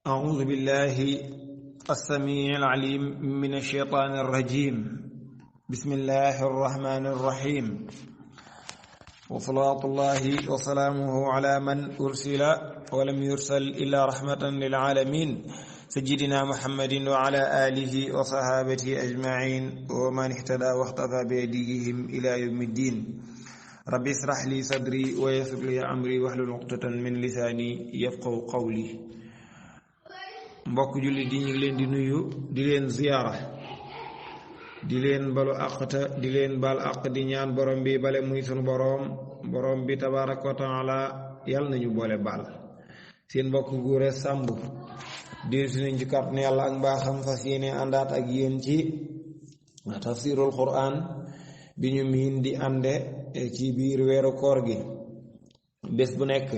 أعوذ بالله السميع العليم من الشيطان الرجيم. بسم الله الرحمن الرحيم، وصلاة الله وسلامه على من أرسل ولم يرسل إلا رحمة للعالمين، سيدنا محمد وعلى آله وصحابته أجمعين ومن اهتدى واختفى بهديهم إلى يوم الدين. ربي اشرح لي صدري ويسر لي أمري واحلل عقدة من لساني يفقهوا قولي. mbokk julli di ñu ngi leen di nuyu, di leen ziyaara, di leen balu àqta, di leen bal àq, di ñaan borom bi bale muy sunu borom bi tabaaraka wa taala yàlla nañu boole baal. seen mbokk Gora Samb di suñu ci kàttanu yàlla ak mbaaxam fas yéene àndaat ak yéen ci tafsirul Qur'an bi ñu miin di ànde ci biir weeru koor gi bés bu nekk.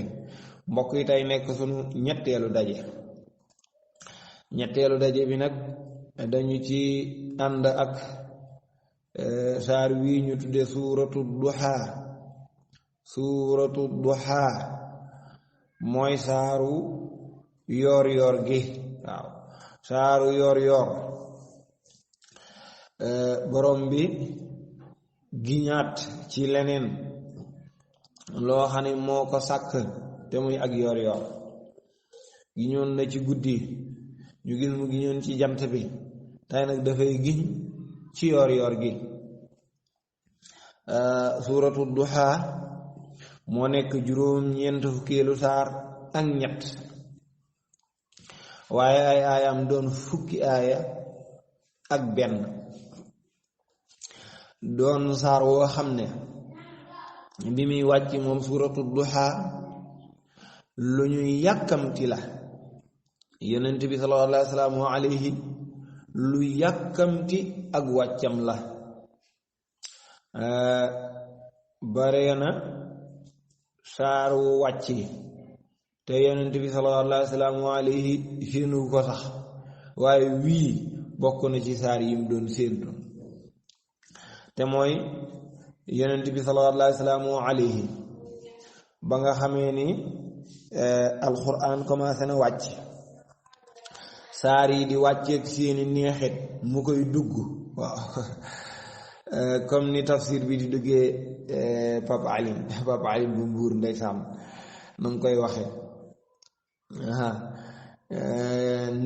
mbokk yi tey nekk sunu ñetteelu daje bi nag dañu ci ànd ak saar wii ñu tudde suuratu duha mooy saaru yoor gi. waaw saaru yoor borom bi giñaat ci leneen loo xam ne moo ko sàkk te muy ak yoor giñoon na ci guddi, ñu gis mu giñoon ci jant bi, tey nag dafay giñ ci yoor gi. suuratu duha moo nekk juróom-ñeent fukkeelu saar ak ñett, waaye ay aayam doon fukki aaya ak benn, doon saar woo xam ne bi muy wàcc moom suuratu duha lu ñuy yàkkamti la. yonent bi sallallahu alayhi lu yàkkamti ak wàccam la. bare na saar wu wàcc te yonent bi sallallahu alayhi séenu ko sax, waaye wii bokk na ci saar yim doon séentu. te mooy yonent bi sallallahu alayhi ba nga xamee ni alquran commencé na wàcc, saar yi di wàcceeg seeni neexit mu koy dugg. waaw comme ni tafsir bi di duggee Papa Alim bu Mbuur ndeysaan nu ngi koy waxe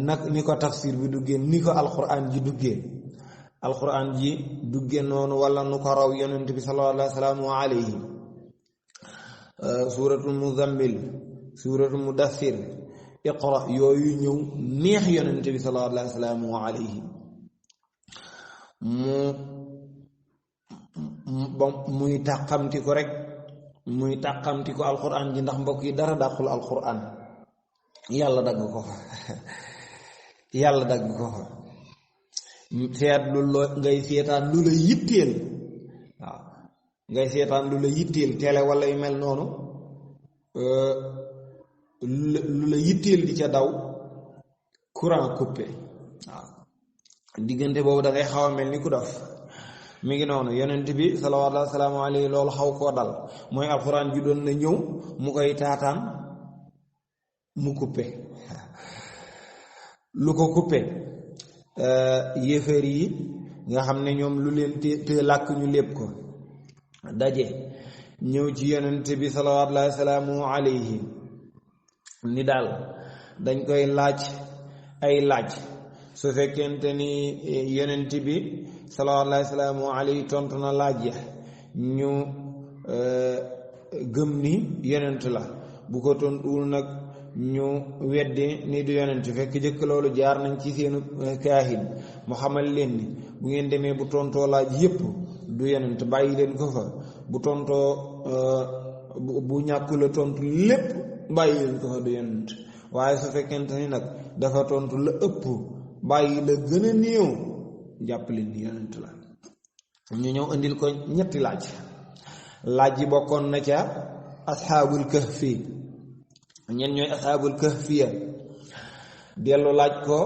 nag ni ko tafsir bi duggee, ni ko alquran ji duggee noonu wala nu ko raw yonent bi sallallahu alayhi. suuratul muzammil, suuratul mudassir, iqra, yooyu ñëw neex yonent bi sallallahu alayhi muy tàqamti ko rek, muy tàqamti ko alquran ji, ndax mbokk yi dara dàqul alquran. yàlla dagg ko fa seet ngay seetaan lu la yitteel. waaw ngay seetaan lu la yitteel télé wala yu mel noonu, lu la yitteel di ca daw, courant coupé. waaw diggante boobu da ngay xaw a mel ni ku dof. mi ngi noonu yonent bi sallallahu alayhi loolu xaw koo dal, mooy alxuraan ji doon na ñëw mu koy taataan mu coupé. lu ko coupé yéeféer yi nga xam ne ñoom lu leen te làkk ñu lépp ko daje ñëw ci yonent bi sallallahu alayhi ni daal dañ koy laaj ay laaj. su fekkente ni yonent bi sallallahu alayhi tontu na laaj ya, ñu gëm ni yonent la. bu ko tontuwul nag ñu weddi ni du yonent, fekk jëkk loolu jaar nañ ci seenu kaahin mu xamal leen ni bu ngeen demee bu tontoo laaj yépp du yonent, bàyyi leen ko fa. bu tontoo bu ñàkkula tontu lépp bàyyi leen ko fa, du yonent. waaye su fekkente ni nag dafa tontu la ëpp bàyyi la gën a néew, jàpp leen ni yonent la. ñu ñëw indil ko ñetti laaj yi bokkoon na ca asxaabul kahfi. ñen ñooy asxaabul kahfiya? dellu laaj ko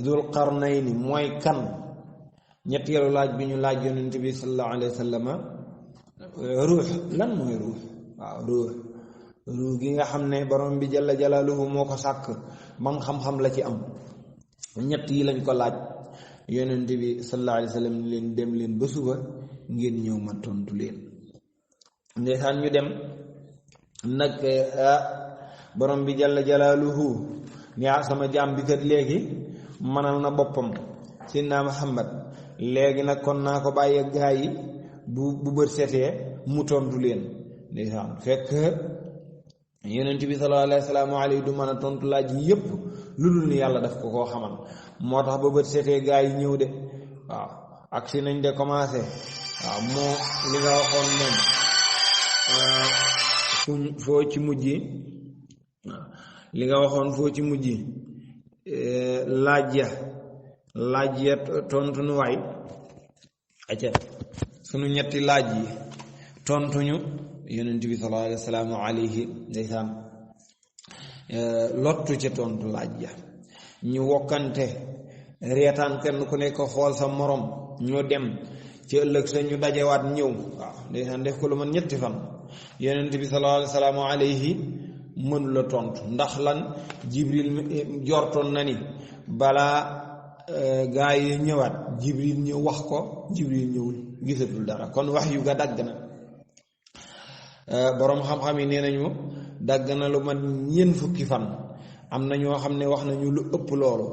Dul Qarnayni mooy kan. ñetteelu laaj bi ñu laaj yonent bi sallallahu alayhi wa sallam ruux, lan mooy ruux? waaw ruux ruu gi nga xam ne borom bi jalla jalaaluhu moo ko sàkk ban xam-xam la ci am. ñett yi lañ ko laaj yonent bi sallallahu alayhi wa sallam ni leen dem leen ba suba ngeen ñëw ma tontu leen. ndeysaan ñu dem nag borom bi jalla jalaaluhu ni sama jaam bi kat léegi manal na boppam Seydina Muhammad léegi nag kon naa ko bàyyi gaa yi bu bët setee mu tontu leen. ndeysaan fekk yonent bi sallallahu alayhi wa sallam du mën a tontu laaj yi yépp lu dul ni yàlla daf ko koo xamal moo tax ba bët setee gaa yi ñëw de waaw ak si nañ de commencé waaw moo li nga waxoon moom foo ci mujj li nga waxoon foo ci mujj laaj ya tontu nu waay acca sunu ñetti laaj yi tontuñu yonent bi sallallahu alayhi wa sallam ndeysaan lottu ca tontu laaj ya ñu wokkante reetaan kenn ku nekk xool sa morom ñoo dem ci ëllëg sa ñu dajewaat ñëw waaw ndeysaan def ko lu man ñetti fan yonent bi sallallahu alayhi wa sallam mënu la tontu ndax lan Jibril jortoon na ni balaa gaa yi ñëwaat Jibril ñëw wax ko Jibril ñëwul gisatul dara kon wax yu ga dagg na. boroom xam-xam yi nee nañu dagg na lu mat ñeent fukki fan am na ñoo xam ne wax nañu lu ëpp loolu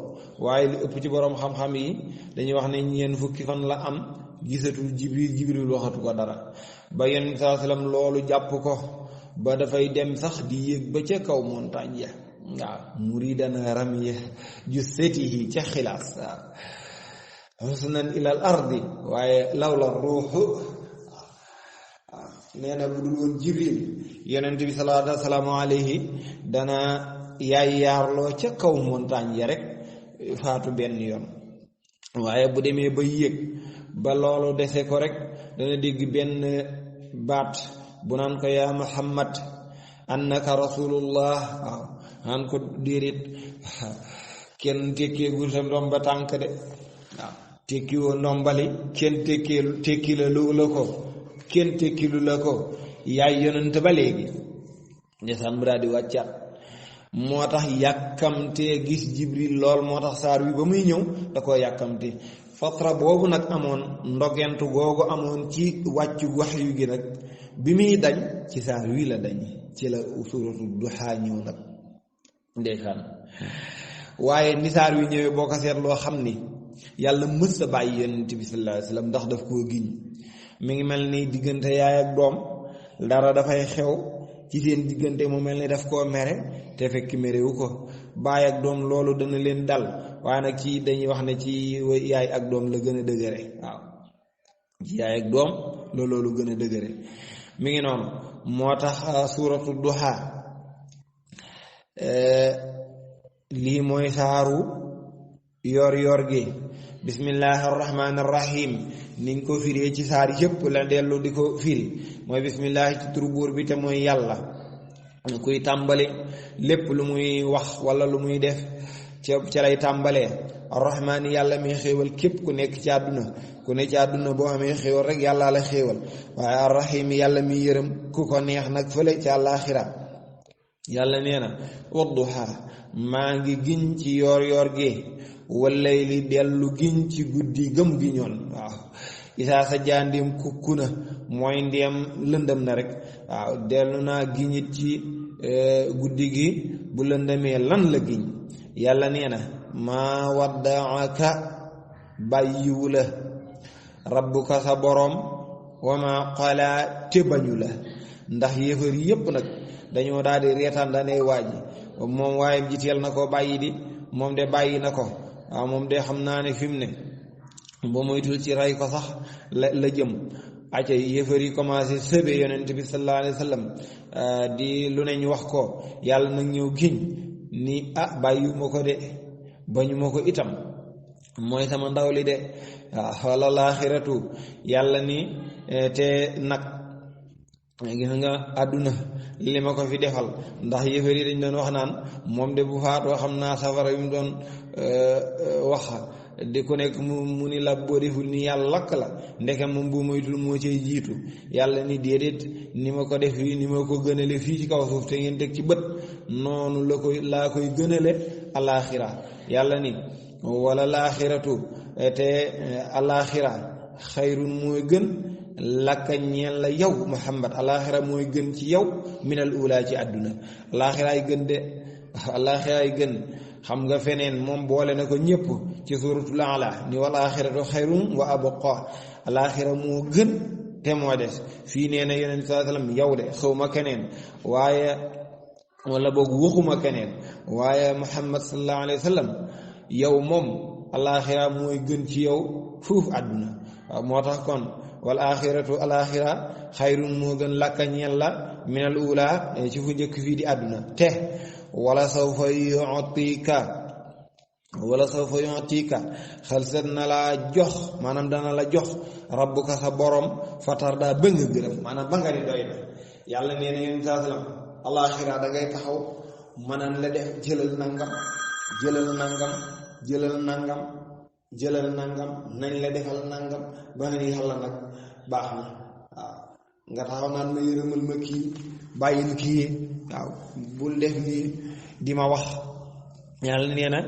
waaye lu ëpp ci boroom xam-xam yi dañuy wax ne ñeent fukki fan la am gisatul Jibril waxatu ko dara ba Yonent saa sallam loolu jàpp ko ba dafay dem sax di yéeg ba ca kaw montagne ya waaw muridan ramiya jussatihi ca xilaas waaw husnan ilal ardi waaye lawla ruuxu nee na bu dul woon Jibril yonent bi sallallahu alayhi dana yaarloo ca kaw montagne ya rek faatu benn yoon waaye bu demee ba yéeg ba loolu dese ko rek dana dégg benn baat bu naan ko yaa Muhammad annaka rasulullah waaw naan ko déedéet kenn tekkeegul sa ndomba tànk de waaw tekkiwoo ndombali kenn tekki la la ko kenn tekkilu la ko yaay yonent ba léegi ndeysaan mu daal di wàccaat moo tax yàkkamtee gis Jibril lool moo tax saar wi ba muy ñëw da koo yàkkamte fatra boobu nag amoon ndogentu googu amoon ci wàccu wahyu gi nag bi muy dañ ci saar wi la dañ ci la suuratu duhaa ñëw nag ndeysaan waaye ni saar wi ñëwee boo ko seetloo xam ni yàlla mës a bàyyi yonent bi sallallahu alayhi wasallam ndax daf koo giñ mi ngi mel ni diggante yaay ak doom dara dafay xew ci seen diggante mu mel ni daf koo mere te fekk merewu ko baay ak doom loolu dana leen dal waaye nag ci dañuy wax ne ci yaay ak doom la gën a dëgëre waaw ci yaay ak doom loolu gën a dëgëre mi ngi noonu moo tax suuratu duha lii mooy saaru yor gi bismillahi arrahmani arrahim niñ ko firee ci saar yëpp la dellu di ko firi mooy bismillahi ci turu buur bi te mooy yàlla kuy tàmbali lépp lu muy wax wala lu muy def ca lay tàmbalee arrahmaani yàlla mi xéewal képp ku nekk ci àdduna ku ne ci àdduna boo amee xéewal rek yàlla la xéewal waaye arrahim yàlla mi yërëm ku ko neex nag fële ci àllaaxira yàlla nee na wadduha maa ngi giñ ci yoor gi walay li dellu giñ ci guddi gëm gi ñoon waaw isaa sa jaandéem kukku na mooy ndéem lëndëm na rek waaw dellu naa giñit ci guddi gi bu lëndëmee lan la giñ yàlla nee na maa waddaaka bàyyiwu la rabbuka sa boroom wa maa qalaa te bañu la ndax yéefar yépp nag dañoo daal di reetaan danay waaji moom waaye jiteel na ko bàyyi di moom de bàyyi na ko waaw moom de xam naa ne fi mu ne ba moytul ci rey ko sax la jëm acca yéefar yi commencé sëbe yonent bi sallallahu alayhi wa sallam di lu ne ñu wax ko yàlla nag ñëw giñ ni bàyyiwuma ko de bañu ma ko itam mooy sama ndaw li de waaw wala laaxiratu yàlla ni te nag gis nga àdduna li ma ko fi defal ndax yéefar yi dañ doon wax naan moom de bu faatoo xam naa safara yu mu doon wax di ku nekk mu ni la boo deful ni yàlla lakk la ndeke moom bu moytul moo cay jiitu yàlla ni déedéet ni ma ko def fii ni ma ko gënale fii ci kaw suuf te ngeen teg ci bët noonu laa koy gënale alaaxira yàlla ni wala laaxiratu te alaaxira xayrun mooy gën lakka ñeel la yow Muhammad alaaxira mooy gën ci yow minal ula ci àdduna alaaxiraay gën de alaaxiraay gën xam nga feneen moom boole na ko ñëpp ci suuratul A'la ni wal aaxiratu xayrun wa abqa alaaxira moo gën te moo des fii nee na yonent sallallahu alayhi wasallam yow de xawma keneen waaye wala boog waxuma keneen waaye Muhammad sallallahu alayhi wasallam yow moom alaaxira mooy gën ci yow fuuf àdduna waaw moo tax kon wal aaxiratu alaaxira xayrun moo gën lakka ñeel la minal ula ci fu njëkk fii di àdduna te wala sawfa yu'tika xel set na laa jox maanaam dana la jox rabbuka sa borom fatar daa ba nga gërëm maanaam ba nga di doy na yàlla nee na yéen saa salaam alaaxira da ngay taxaw mënan la def jëlal nangam nañ la defal nangam ba nga ni yàlla nag baax na waaw nga taxaw naan ma yërëmal ma kii bàyyil kii waaw bul def nii di ma wax yàlla nee na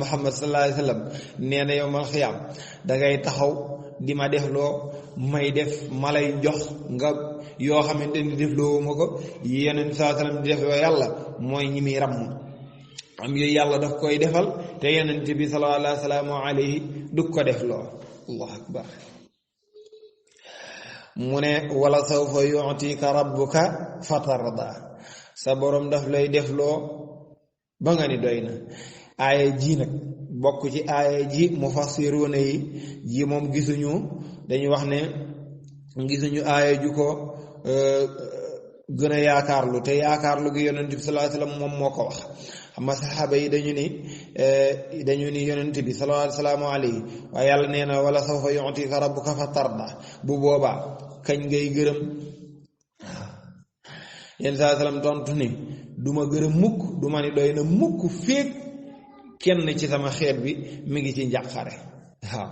Muhammad sallallahu alayhi wasallam nee na yawmal xiyaam dangay taxaw di ma def loo may def ma lay jox nga yoo xamante ni def loo ma ko yeneen sallallahu alayhi wasallam di def loo yàlla mooy ñi muy ràmm am yooyu yàlla daf koy defal te yonent bi sallallahu alayhi du ko def loo allahu akbar mu ne wala sawfa yu'tika rabbuka fatarda sa borom daf lay def loo ba nga ni doy na aaya ji nag bokk ci aaya ji mufassiruuna yi ji moom gisuñu dañu wax ne gisuñu aaya ju ko gën a yaakaarlu te yaakaarlu gi yonent bi sallallahu alayhi wasallam moom moo ko wax xam nga saxaaba yi dañu ni yonent bi sallallahu alayhi waaye yàlla nee na wala sawfa yu'tika rabbuka fatarda bu boobaa kañ ngay gërëm yenn saa salaam tontu ni duma gërëm mukk duma ni doy na mukk féeg kenn ci sama xeet bi mi ngi ci njàqare waaw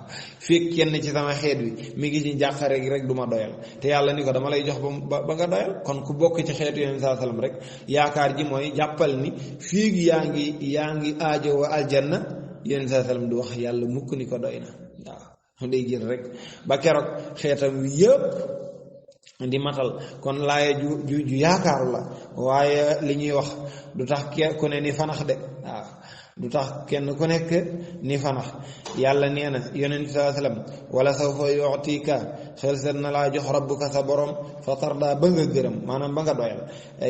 féeg kenn ci sama xeet bi mi ngi ci njàqare gi rek duma doyal te yàlla ni ko dama lay jox ba nga doyal kon ku bokk ci xeetu yenn saa salaam rek yaakaar ji mooy jàppal ni féeg yaa ngi aajo wa aljanna yenn saa salaam du wax yàlla mukk ni ko doy na waaw day jël rek ba keroog xeetam wi yëpp di matal kon laaya ju yaakaaru la waaye li ñuy wax du tax ku ne ni fanax de waaw du tax kenn ku nekk ni fanax yàlla nee na yonent sallallahu alayhi wasallam wala sawfa yu'tika xel set na laa jox rabbuka sa borom fatarda ba nga gërëm maanaam ba nga doyal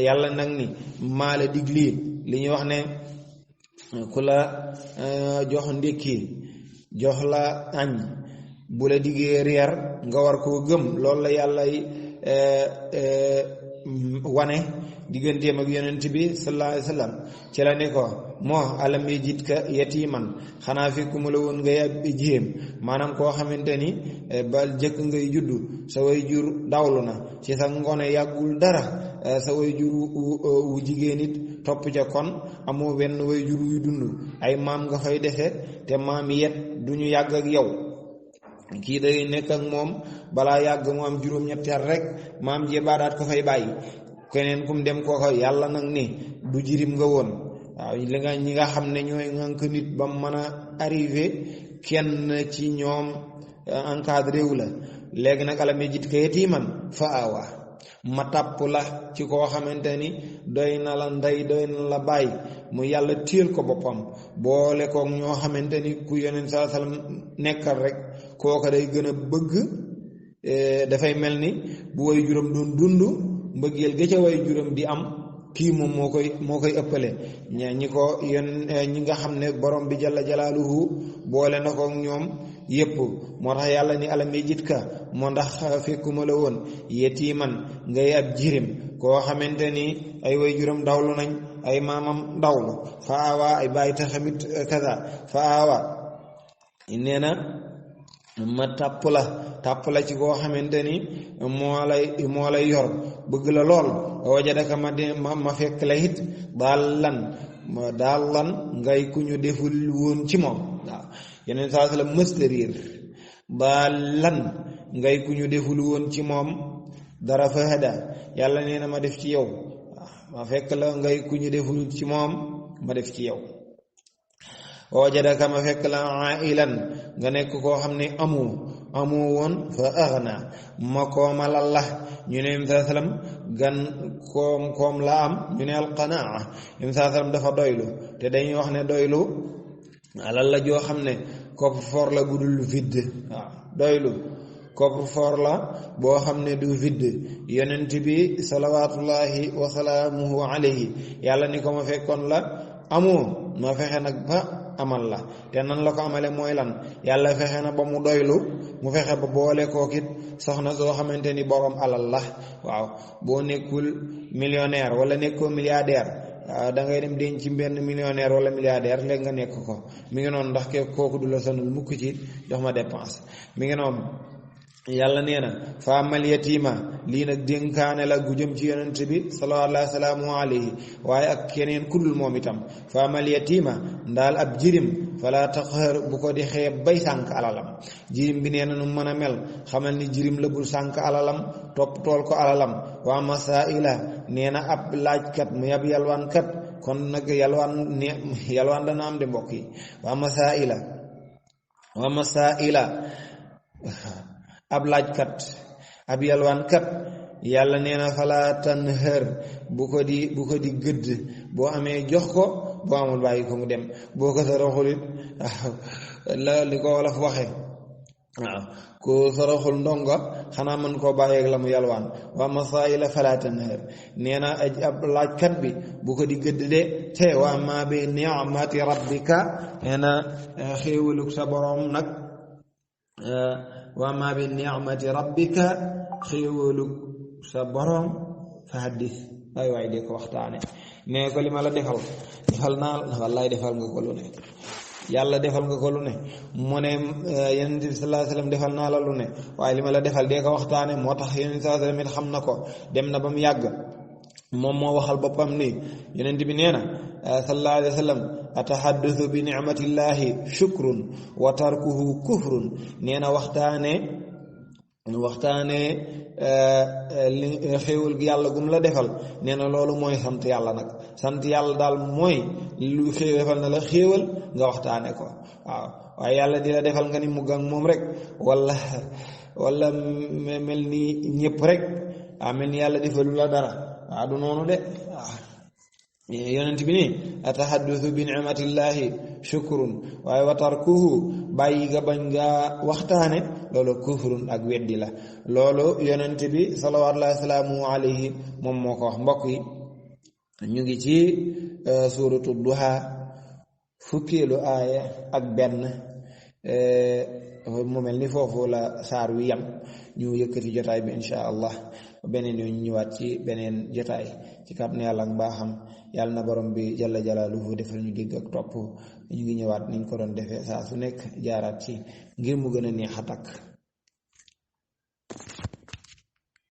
yàlla nag ni maa la digli li ñuy wax ne ku la jox ndékki jox la añ bu la diggee reer nga war koo gëm loolu la yàlla wane digganteem ak yonent bi sallallahu alayhi wasallam ci la ne ko moo alam yajidka yatiman xanaa fekkuma la woon ngay ab jéem maanaam koo xamante ni ba jëkk ngay juddu sa way jur dawlu na ci sa ngone yàggul dara sa way jur wu jigéen it topp ca kon amoo benn way jur wuy dund ay maam nga fay dese te maam yet duñu yàgg ak yow kii day nekk ak moom balaa yàgg mu am juróom-ñetti at rek maam jébaadaat ko fay bàyyi keneen kum dem kooko yàlla nag ni du jirim nga woon waaw li nga ñi nga xam ne ñooy ngànk nit ba mën a arrivé kenn ci ñoom encadré wu la léegi nag alam yajidka yatiiman fa awa ma tàpp la ci koo xamante ni doy na la ndey doy na la bàyyi mu yàlla téel ko boppam boole koog ñoo xamante ni ku yonent saa sallam nekkal rek kooka day gën a bëgg dafay mel ni bu way juróom doon dund mbëggeel ga ca way juróom di am kii moom moo koy ëppale ñi ko ñi nga xam ne borom bi jalla jalaaluhu boole na ko ñoom yépp moo tax yàlla ni alam yajidka moo ndax fekkuma la woon yatiiman ngay ab jirim koo xamante ni ay way juróom dawlu nañ ay maamam dawlu fa awa ay bàyyi taxamit kaza fa awa nee na ma tàpp la ci koo xamante ni moo lay yor bëgg la lool wajadaka ma fekk la it daal lan daalan ngay ku ñu deful woon ci moom waaw yeneen saa sallam mësta riir daalan ngay ku ñu deful woon ci moom dara fa hada yàlla nee na ma def ci yow ma fekk la ngay ku ñu deful ci moom ma def ci yow wajadaka ma fekk la ailan nga nekk koo xam ne amu woon fa aghna ma koomalal la ñu ne im saa sallam gan koom la am ñu ne alqanaa im saa sallam dafa doylu te dañuy wax ne doylu alal la joo xam ne coffre-fort la gudul vide waaw doylu coffre-fort la boo xam ne du vide yonent bi salawaatullahi wa salaamuhu alayhi yàlla ni ko ma fekkoon la amoo ma fexe nag ba amal la te nan la ko amale mooy lan yàlla fexe na ba mu doylu mu fexe ba boole kookit soxna soo xamante ni borom alal la waaw boo nekkul millionnaire wala nekkoo milliardaire da ngay dem denc ci benn millionnaire wala milliardaire léegi nga nekk ko mi ngi noonu ndax kooku du la sonal mukk ci jox ma dépense mi ngi noonu yàlla nee na fa amal yatima lii nag dénkaane la gu jëm ci yonent bi sallallahu salaamu alayhi waaye ak keneen kudul moom itam fa amal yatima ndaal ab jirim fala taqhar bu ko di xeeb bay sànk alalam jirim bi nee na nu mën a mel xamal ni jirim la bul sànk alalam topp tool ko alalam waa masaila nee na ab laajkat mu yab yalwaankat kon nag yalwaan dana am de mbokk yi waa masaila ab laajkat ab yalwaankat yàlla nee na fala tanhar bu ko di gëdd boo amee jox ko boo amul bàyyi ko mu dem boo ko saraxul it la li ko wolof waxe waaw ku saraxul ndongo xanaa mën koo bàyyeeg la mu yalwaan wa masaila fala tanhar nee na ab laajkat bi bu ko di gëdd de te wa ma bi ni'mati rabbika nee na xéewalug sa borom nag wa ma bi ni'mati rabbika xéewalug sa borom fa haddis waay de ko waxtaane nee ko li ma la defal naa wallaay defal nga ko lu ne yàlla defal nga ko lu ne mu ne yonent bi sallallahu alayhi wasallam defal naa la lu ne waaye li ma la defal dee ko waxtaane moo tax yonent sallallahu alayhi wasallam it xam na ko dem na ba mu yàgg moom moo waxal boppam ni yonent bi nee na sallallahu alayhi wasallam atahaddathu bi ni'matillahi shukrun wa tarkuhu kufrun nee na waxtaane li xéewal gi yàlla gum la defal nee na loolu mooy sant yàlla nag sant yàlla daal mooy lu defal na la xéewal nga waxtaane ko waaw waaye yàlla di la defal nga ni mugg ak moom rek wala mel ni ñëpp rek mel ni yàlla defalu la dara waaw du noonu de waaw yonent bi ni atahaddathu bi ni'matillahi shukrun waaye wa tarkuhu bàyyi nga bañ nga waxtaane loolu kufrun ak weddi la loolu yonent bi sallallahu salaamu alayhi moom moo ko wax mbokk yi ñu ngi ci suuratu duha fukkeelu aaya ak benn mu mel ni foofu la saar wi yam ñu yëkkati jotaay bi insha allah beneen yoon ñu ñëwaat ci beneen jotaay ci kàttanu yàlla ak mbaaxam yàlla na borom bi jalla jalaaluhu defal ñu dégg ak topp ñu ngi ñëwaat niñ ko doon defee saa su nekk jaaraat ci ngir mu gën a neex a takk